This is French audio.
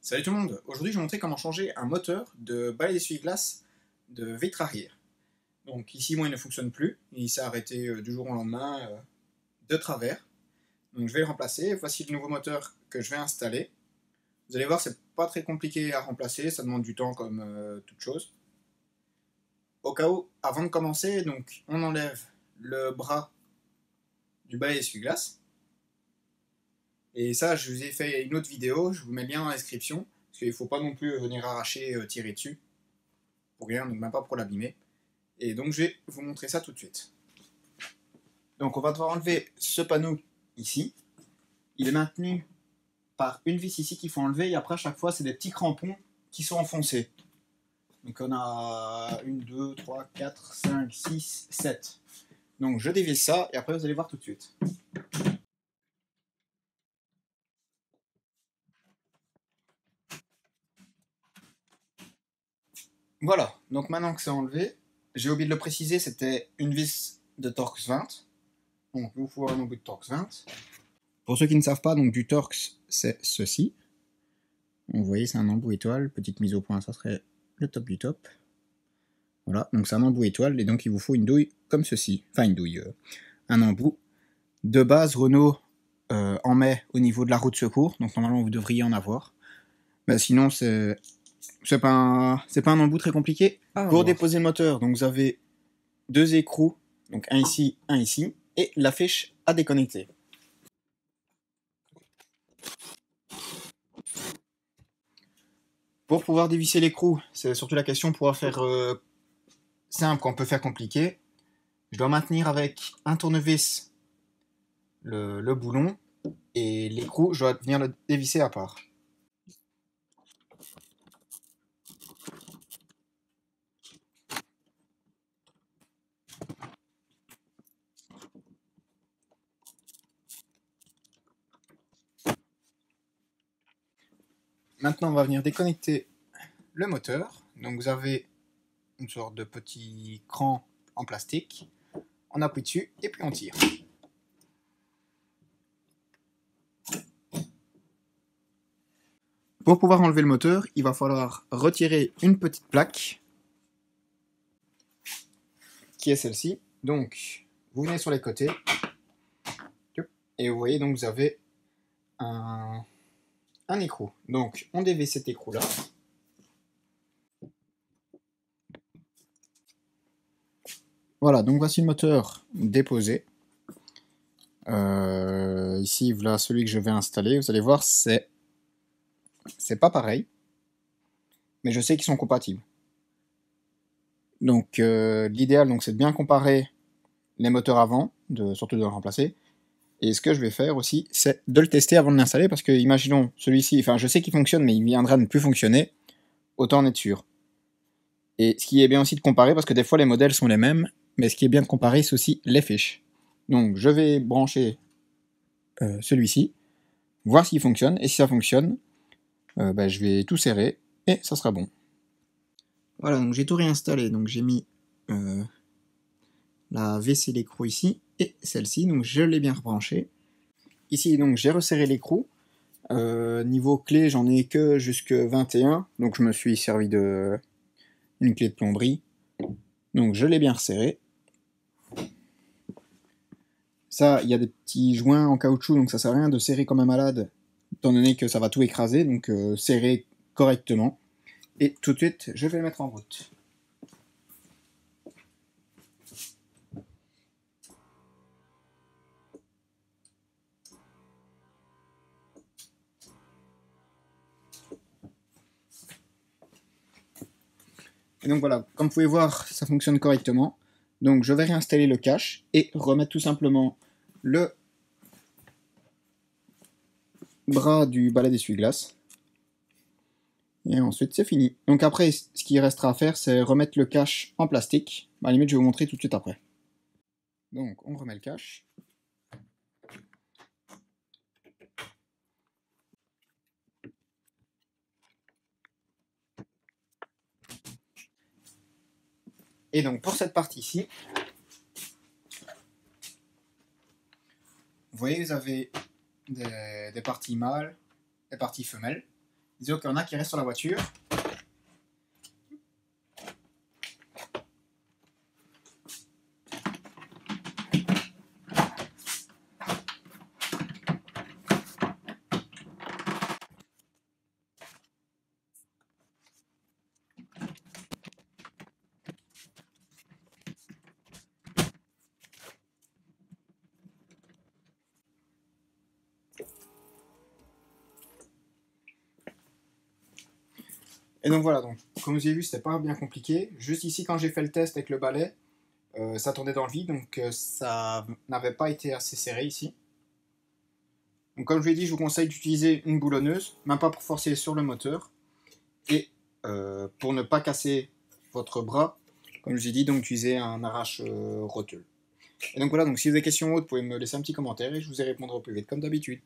Salut tout le monde, aujourd'hui je vais montrer comment changer un moteur de balai d'essuie-glace de vitre arrière. Donc ici moi il ne fonctionne plus, il s'est arrêté du jour au lendemain de travers. Donc je vais le remplacer, voici le nouveau moteur que je vais installer. Vous allez voir c'est pas très compliqué à remplacer, ça demande du temps comme toute chose. Au cas où, avant de commencer, donc on enlève le bras du balai d'essuie-glace. Et ça, je vous ai fait une autre vidéo, je vous mets le lien dans la description, parce qu'il ne faut pas non plus venir arracher, tirer dessus, pour rien, donc même pas pour l'abîmer. Et donc je vais vous montrer ça tout de suite. Donc on va devoir enlever ce panneau ici. Il est maintenu par une vis ici qu'il faut enlever, et après à chaque fois c'est des petits crampons qui sont enfoncés. Donc on a 1, 2, 3, 4, 5, 6, 7. Donc je dévisse ça, et après vous allez voir tout de suite. Voilà, donc maintenant que c'est enlevé, j'ai oublié de le préciser, c'était une vis de Torx 20. Donc il vous faut un embout de Torx 20. Pour ceux qui ne savent pas, donc du Torx, c'est ceci. Vous voyez, c'est un embout étoile, petite mise au point, ça serait le top du top. Voilà, donc c'est un embout étoile, et donc il vous faut une douille comme ceci. Enfin une douille, un embout. De base, Renault en met au niveau de la roue de secours, donc normalement vous devriez en avoir. Mais sinon, c'est pas un embout très compliqué. Pour déposer le moteur, donc vous avez deux écrous, donc un ici, et la fiche à déconnecter. Pour pouvoir dévisser l'écrou, c'est surtout la question, pour faire simple qu'on peut faire compliqué. Je dois maintenir avec un tournevis le boulon, et l'écrou, je dois venir le dévisser à part. Maintenant, on va venir déconnecter le moteur. Donc vous avez une sorte de petit cran en plastique. On appuie dessus et puis on tire. Pour pouvoir enlever le moteur, il va falloir retirer une petite plaque, qui est celle-ci. Donc, vous venez sur les côtés, et vous voyez, donc vous avez un écrou. Donc, on dévisse cet écrou-là. Voilà, donc voici le moteur déposé. Ici, voilà celui que je vais installer. Vous allez voir, c'est pas pareil, mais je sais qu'ils sont compatibles. Donc l'idéal, c'est de bien comparer les moteurs avant, surtout de le remplacer. Et ce que je vais faire aussi, c'est de le tester avant de l'installer, parce que imaginons celui-ci, enfin je sais qu'il fonctionne, mais il viendra de ne plus fonctionner, autant en être sûr. Et ce qui est bien aussi de comparer, parce que des fois les modèles sont les mêmes, mais ce qui est bien de comparer, c'est aussi les fiches. Donc je vais brancher celui-ci, voir s'il fonctionne, et si ça fonctionne, je vais tout serrer, et ça sera bon. Voilà, donc j'ai tout réinstallé, donc j'ai mis la vis et l'écrou ici, et celle-ci, donc je l'ai bien rebranché. Ici, donc j'ai resserré l'écrou. Niveau clé, j'en ai que jusque 21, donc je me suis servi de une clé de plomberie. Donc je l'ai bien resserré. Ça, il y a des petits joints en caoutchouc, donc ça sert à rien de serrer comme un malade, étant donné que ça va tout écraser, donc serrer correctement. Et tout de suite, je vais le mettre en route. Et donc voilà, comme vous pouvez voir, ça fonctionne correctement. Donc je vais réinstaller le cache et remettre tout simplement le bras du balai d'essuie-glace. Et ensuite c'est fini. Donc après, ce qui restera à faire, c'est remettre le cache en plastique. À la limite, je vais vous montrer tout de suite après. Donc on remet le cache. Et donc pour cette partie-ci, vous voyez, vous avez des parties mâles, des parties femelles. Disons qu'il y en a qui restent sur la voiture. Et donc voilà, donc, comme vous avez vu, c'était pas bien compliqué. Juste ici, quand j'ai fait le test avec le balai, ça tournait dans le vide, donc ça n'avait pas été assez serré ici. Donc comme je vous l'ai dit, je vous conseille d'utiliser une boulonneuse, même pas pour forcer sur le moteur. Et pour ne pas casser votre bras, comme je vous ai dit, donc utilisez un arrache-rotule. Et donc voilà, donc si vous avez des questions ou autres, vous pouvez me laisser un petit commentaire et je vous y répondrai au plus vite comme d'habitude.